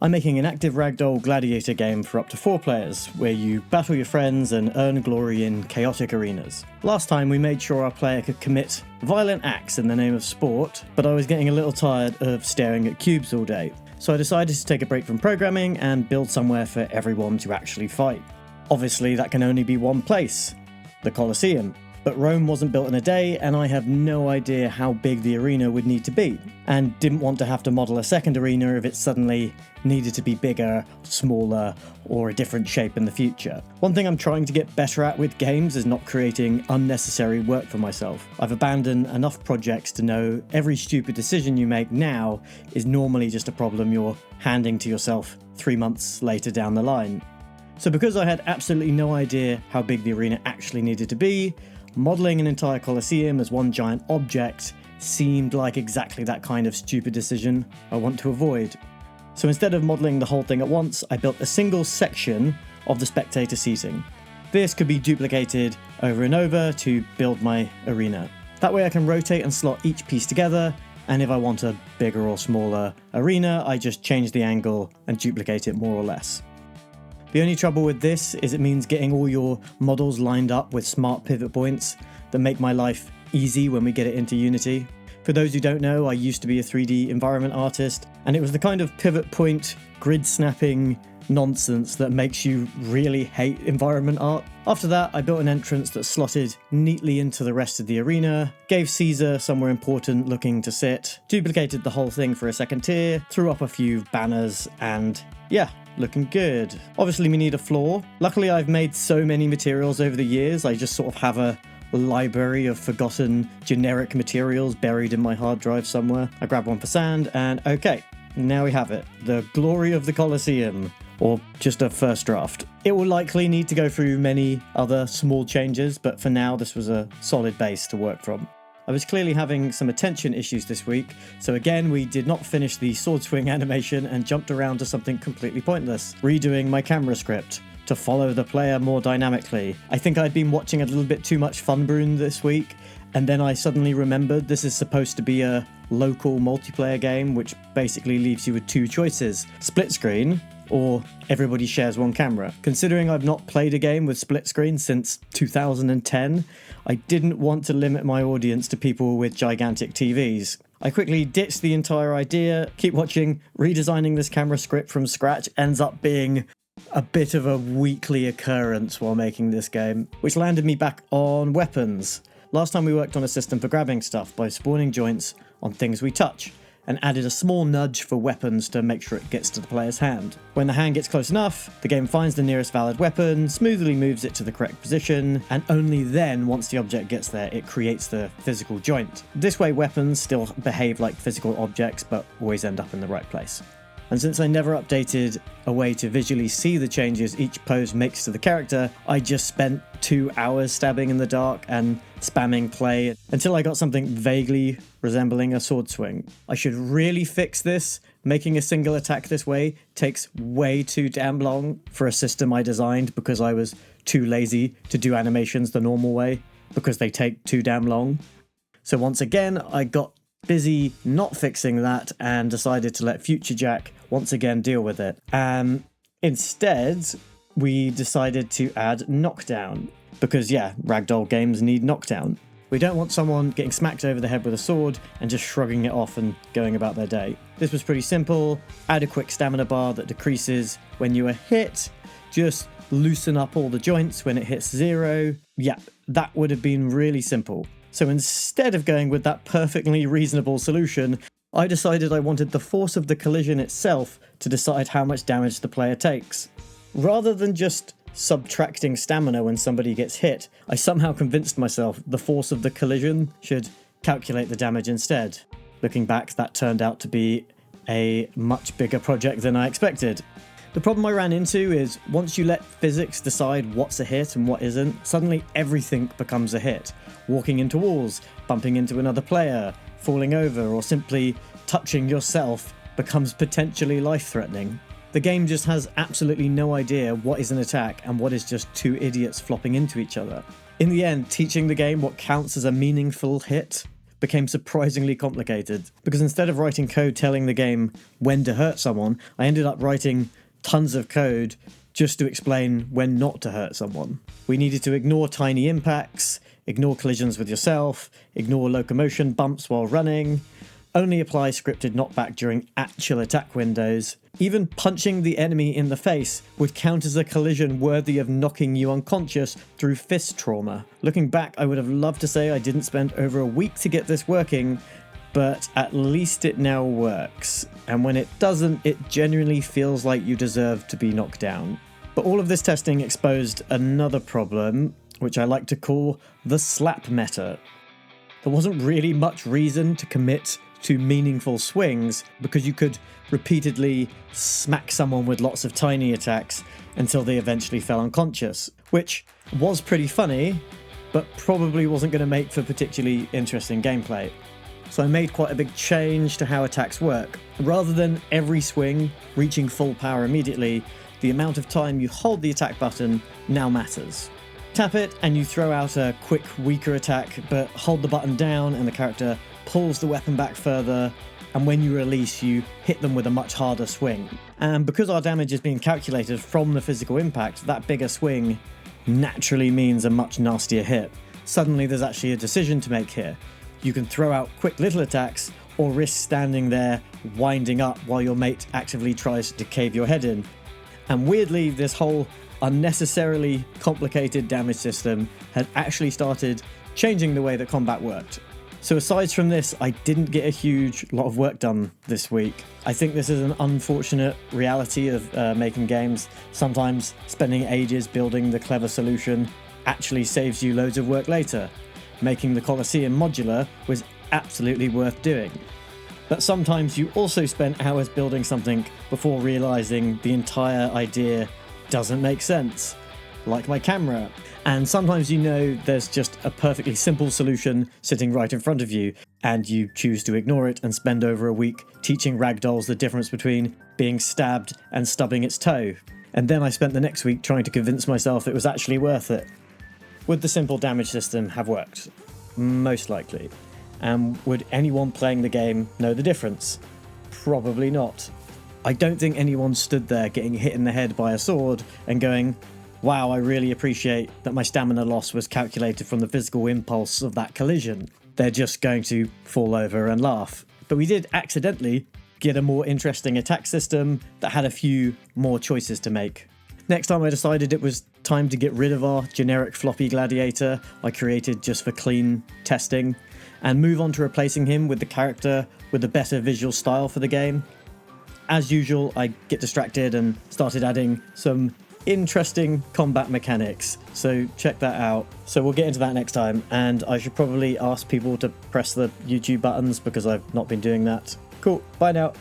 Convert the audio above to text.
I'm making an active Ragdoll gladiator game for up to 4 players, where you battle your friends and earn glory in chaotic arenas. Last time we made sure our player could commit violent acts in the name of sport, but I was getting a little tired of staring at cubes all day, so I decided to take a break from programming and build somewhere for everyone to actually fight. Obviously that can only be one place, the Colosseum. But Rome wasn't built in a day, and I have no idea how big the arena would need to be, and didn't want to have to model a second arena if it suddenly needed to be bigger, smaller, or a different shape in the future. One thing I'm trying to get better at with games is not creating unnecessary work for myself. I've abandoned enough projects to know every stupid decision you make now is normally just a problem you're handing to yourself 3 months later down the line. So because I had absolutely no idea how big the arena actually needed to be, modelling an entire Colosseum as one giant object seemed like exactly that kind of stupid decision I want to avoid. So instead of modelling the whole thing at once, I built a single section of the spectator seating. This could be duplicated over and over to build my arena. That way I can rotate and slot each piece together, and if I want a bigger or smaller arena, I just change the angle and duplicate it more or less. The only trouble with this is it means getting all your models lined up with smart pivot points that make my life easy when we get it into Unity. For those who don't know, I used to be a 3D environment artist, and it was the kind of pivot point, grid snapping nonsense that makes you really hate environment art. After that, I built an entrance that slotted neatly into the rest of the arena, gave Caesar somewhere important looking to sit, duplicated the whole thing for a second tier, threw up a few banners, and yeah, looking good. Obviously we need a floor. Luckily I've made so many materials over the years, I just sort of have a library of forgotten generic materials buried in my hard drive somewhere. I grab one for sand and okay, now we have it. The glory of the Colosseum, or just a first draft. It will likely need to go through many other small changes, but for now this was a solid base to work from. I was clearly having some attention issues this week, so again we did not finish the sword swing animation and jumped around to something completely pointless, redoing my camera script to follow the player more dynamically. I think I'd been watching a little bit too much Funbrew this week, and then I suddenly remembered this is supposed to be a local multiplayer game, which basically leaves you with 2 choices: split screen, or everybody shares one camera. Considering I've not played a game with split screen since 2010, I didn't want to limit my audience to people with gigantic TVs. I quickly ditched the entire idea. Keep watching. Redesigning this camera script from scratch ends up being a bit of a weekly occurrence while making this game, which landed me back on weapons. Last time we worked on a system for grabbing stuff by spawning joints on things we touch, and added a small nudge for weapons to make sure it gets to the player's hand. When the hand gets close enough, the game finds the nearest valid weapon, smoothly moves it to the correct position, and only then, once the object gets there, it creates the physical joint. This way weapons still behave like physical objects, but always end up in the right place. And since I never updated a way to visually see the changes each pose makes to the character, I just spent 2 hours stabbing in the dark and spamming play until I got something vaguely resembling a sword swing. I should really fix this. Making a single attack this way takes way too damn long for a system I designed because I was too lazy to do animations the normal way, because they take too damn long. So once again, I got busy not fixing that and decided to let Future Jack once again deal with it. Instead, we decided to add knockdown, because yeah, Ragdoll games need knockdown. We don't want someone getting smacked over the head with a sword and just shrugging it off and going about their day. This was pretty simple. Add a quick stamina bar that decreases when you are hit. Just loosen up all the joints when it hits 0. Yeah, that would have been really simple. So instead of going with that perfectly reasonable solution, I decided I wanted the force of the collision itself to decide how much damage the player takes. Rather than just subtracting stamina when somebody gets hit, I somehow convinced myself the force of the collision should calculate the damage instead. Looking back, that turned out to be a much bigger project than I expected. The problem I ran into is once you let physics decide what's a hit and what isn't, suddenly everything becomes a hit. Walking into walls, bumping into another player, falling over, or simply touching yourself becomes potentially life-threatening. The game just has absolutely no idea what is an attack and what is just 2 idiots flopping into each other. In the end, teaching the game what counts as a meaningful hit became surprisingly complicated, because instead of writing code telling the game when to hurt someone, I ended up writing tons of code just to explain when not to hurt someone. We needed to ignore tiny impacts, ignore collisions with yourself, ignore locomotion bumps while running, only apply scripted knockback during actual attack windows. Even punching the enemy in the face would count as a collision worthy of knocking you unconscious through fist trauma. Looking back, I would have loved to say I didn't spend over a week to get this working, but at least it now works. And when it doesn't, it genuinely feels like you deserve to be knocked down. But all of this testing exposed another problem, which I like to call the slap meta. There wasn't really much reason to commit to meaningful swings, because you could repeatedly smack someone with lots of tiny attacks until they eventually fell unconscious, which was pretty funny, but probably wasn't going to make for particularly interesting gameplay. So I made quite a big change to how attacks work. Rather than every swing reaching full power immediately, the amount of time you hold the attack button now matters. Tap it and you throw out a quick, weaker attack, but hold the button down and the character pulls the weapon back further, and when you release, you hit them with a much harder swing. And because our damage is being calculated from the physical impact, that bigger swing naturally means a much nastier hit. Suddenly there's actually a decision to make here. You can throw out quick little attacks, or risk standing there winding up while your mate actively tries to cave your head in. And weirdly, this whole unnecessarily complicated damage system had actually started changing the way that combat worked. So aside from this, I didn't get a huge lot of work done this week. I think this is an unfortunate reality of making games. Sometimes spending ages building the clever solution actually saves you loads of work later. Making the Colosseum modular was absolutely worth doing. But sometimes you also spend hours building something before realizing the entire idea doesn't make sense. Like my camera. And sometimes you know there's just a perfectly simple solution sitting right in front of you, and you choose to ignore it and spend over a week teaching ragdolls the difference between being stabbed and stubbing its toe. And then I spent the next week trying to convince myself it was actually worth it. Would the simple damage system have worked? Most likely. And would anyone playing the game know the difference? Probably not. I don't think anyone stood there getting hit in the head by a sword and going, wow, I really appreciate that my stamina loss was calculated from the physical impulse of that collision. They're just going to fall over and laugh. But we did accidentally get a more interesting attack system that had a few more choices to make. Next time I decided it was time to get rid of our generic floppy gladiator I created just for clean testing, and move on to replacing him with the character with a better visual style for the game. As usual, I get distracted and started adding some interesting combat mechanics, so check that out. So we'll get into that next time, and I should probably ask people to press the YouTube buttons because I've not been doing that. Cool, bye now.